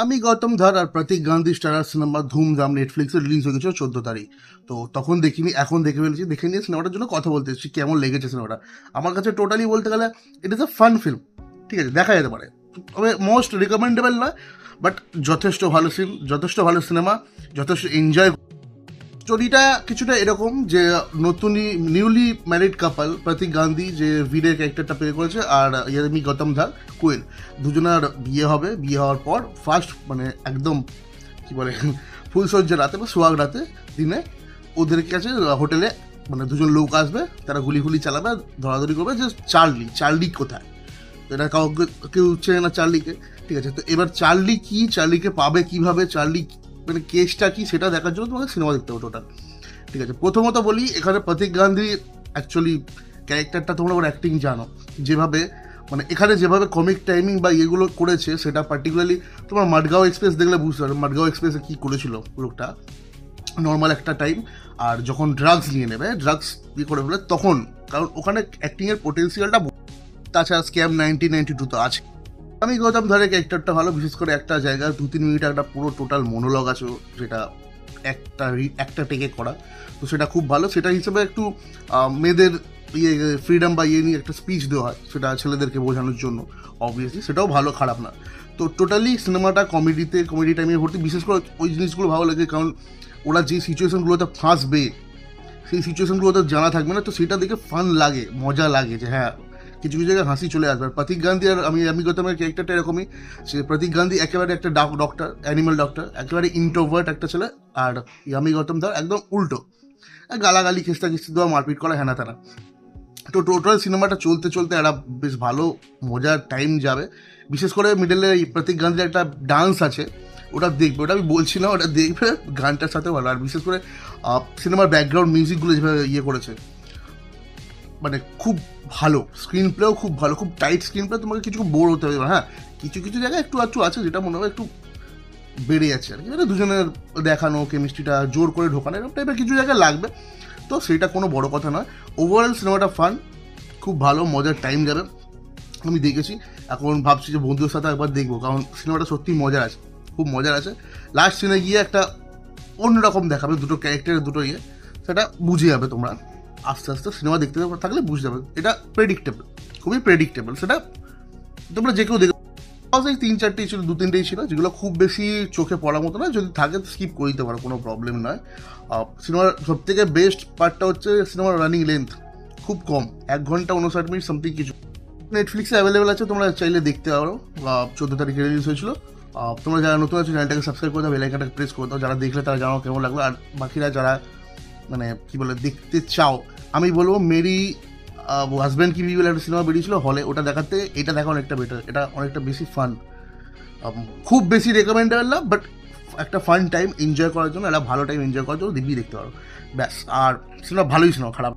আমি গৌতম ধর আর প্রতীক Gandhi starrer cinema ধুমধাম নেটফ্লিক্সে রিলিজ হয়ে গেছিল 14 তারিখ। তো তখন দেখিনি, এখন দেখে ফেলেছি। দেখে নিয়ে সিনেমাটার জন্য কথা বলতে এসেছি, কেমন লেগেছে সিনেমাটা। আমার কাছে টোটালি বলতে গেলে it is a fun film. ঠিক আছে, দেখা যেতে পারে, তবে মোস্ট রিকমেন্ডেবল নয়, বাট যথেষ্ট ভালো সিন, যথেষ্ট ভালো সিনেমা, যথেষ্ট এনজয়। স্টোরিটা কিছুটা এরকম যে নতুনই নিউলি ম্যারিড কাপল প্রতীক গান্ধী যে বীরের ক্যারেক্টারটা প্লে করেছে আর ইয়ামি গৌতম ধর কোয়েল, দুজনের বিয়ে হবে। বিয়ে হওয়ার পর ফার্স্ট মানে একদম কি বলে ফুলসজ্জা রাতে বা সোহাগ রাতে দিনে ওদের কাছে হোটেলে মানে দুজন লোক আসবে, তারা গুলি চালাবে, ধরাধরি করবে যে চার্লি কোথায়। তো এটা কাউকে কেউ চেনে না চার্লিকে। ঠিক আছে, তো এবার চার্লি কি, চার্লিকে পাবে কিভাবে, চার্লি মানে কেসটা কি সেটা দেখার জন্য তোমাকে সিনেমা দেখতে হবে টোটাল। ঠিক আছে, প্রথমত বলি এখানে প্রতীক গান্ধী অ্যাকচুয়ালি ক্যারেক্টারটা তোমরা ওর অ্যাক্টিং জানো, যেভাবে মানে এখানে যেভাবে কমিক টাইমিং বা ইয়েগুলো করেছে সেটা পার্টিকুলারলি তোমার মাডগাঁও এক্সপ্রেস দেখলে বুঝতে পারবে মাডগাঁও এক্সপ্রেসে কী করেছিল লোকটা। নর্মাল একটা টাইম, আর যখন ড্রাগস নিয়ে নেবে, ড্রাগস ইয়ে করে ফেলে তখন, কারণ ওখানে অ্যাক্টিংয়ের পোটেন্সিয়ালটা। তাছাড়া স্ক্যাম 1992 তো আছে। আমি গৌতম ধরের ক্যারেক্টারটা ভালো, বিশেষ করে একটা জায়গায় 2-3 মিনিট একটা পুরো টোটাল মনোলগ আছে, যেটা একটা টেকে করা, তো সেটা খুব ভালো। সেটা হিসেবে একটু মেয়েদের ইয়ে ফ্রিডম বা ইয়ে নিয়ে একটা স্পিচ দেওয়া হয়, সেটা ছেলেদেরকে বোঝানোর জন্য, অবভিয়াসলি সেটাও ভালো, খারাপ না। তো টোটালি সিনেমাটা কমেডি টাইমে ভর্তি। বিশেষ করে ওই জিনিসগুলো ভালো লাগে, কারণ ওরা যে সিচুয়েশনগুলোতে ফাঁসবে সেই সিচুয়েশনগুলো তো জানা থাকবে না, তো সেটা দেখে ফান লাগে, মজা লাগে যে হ্যাঁ কিছু কিছু জায়গায় হাসি চলে আসবে। আর প্রতীক গান্ধী আর আমি গৌতমের ক্যারেক্টারটা এরকমই। সে প্রতীক গান্ধী একেবারে একটা ডক্টর, অ্যানিমাল ডক্টর, একেবারে ইন্ট্রোভার্ট একটা ছেলে, আর আমি গৌতম ধর একদম উল্টো, গালাগালি খেস্তা দেওয়া, মারপিট করা, হ্যানা তারা। তো টোটাল সিনেমাটা চলতে চলতে একটা বেশ ভালো মজার টাইম যাবে। বিশেষ করে মিডলে প্রতীক গান্ধীর একটা ডান্স আছে, ওটা দেখবে, ওটা আমি বলছি না, ওটা দেখবে, গানটার সাথে ভালো। আর বিশেষ করে সিনেমার ব্যাকগ্রাউন্ড মিউজিকগুলো যেভাবে ইয়ে করেছে, মানে খুব ভালো। স্ক্রিন প্লেও খুব ভালো, খুব টাইট স্ক্রিন প্লে, তোমাকে কিছু বোর হতে হবে। হ্যাঁ, কিছু কিছু জায়গায় একটু আছে যেটা মনে হয় একটু বেড়ে যাচ্ছে আর কি, মানে দুজনের দেখানো কেমিস্ট্রিটা জোর করে ঢোকানো, এরকম টাইপের কিছু জায়গায় লাগবে, তো সেটা কোনো বড় কথা নয়। ওভারঅল সিনেমাটা ফান, খুব ভালো মজার টাইম যাবে। আমি দেখেছি, এখন ভাবছি যে বন্ধুদের সাথে একবার দেখবো, কারণ সিনেমাটা সত্যি মজার আছে, খুব মজার আছে। লাস্ট সিনে গিয়ে একটা অন্যরকম দেখাবে, দুটো ক্যারেক্টারের দুটো ইয়ে, সেটা বুঝে যাবে তোমরা আস্তে আস্তে সিনেমা দেখতে থাকলে বুঝতে যাবে। এটা প্রেডিক্টেবল, খুবই প্রেডিক্টেবল, সেটা তোমরা যে কেউ দেখো। এই 3-4টেই ছিল, 2-3টেই ছিল, যেগুলো খুব বেশি চোখে পড়ার মতো নয়, যদি থাকে স্কিপ করে দিতে পারো, কোনো প্রবলেম নয়। সিনেমার সব থেকে বেস্ট পার্টটা হচ্ছে সিনেমার রানিং লেন্থ খুব কম, 1 ঘন্টা 59 মিনিট সামথিং কিছু। নেটফ্লিক্সে অ্যাভেলেবেল আছে, তোমরা চাইলে দেখতে পারো। 14 তারিখে রিলিজ হয়েছিল। তোমরা যারা নতুন আছো চ্যানেলটাকে সাবস্ক্রাইব করে দাও, বেল আইকনটাকে প্রেস করে দাও, যারা দেখলে তারা জানাও কেমন লাগলো। আর বাকিরা যারা মানে কী বলে দেখতে চাও, আমি বলবো মেরি হাজব্যান্ড কি বলে একটা সিনেমা বেরিয়েছিল হলে, ওটা দেখাতে এটা দেখা অনেকটা বেটার, এটা অনেকটা বেশি ফান। খুব বেশি রেকমেন্ডেবল না, বাট একটা ফান টাইম এনজয় করার জন্য, একটা ভালো টাইম এনজয় করার জন্য দিব্যি দেখতে পারো, ব্যাস। আর সিনেমা ভালোই, সিনেমা খারাপ।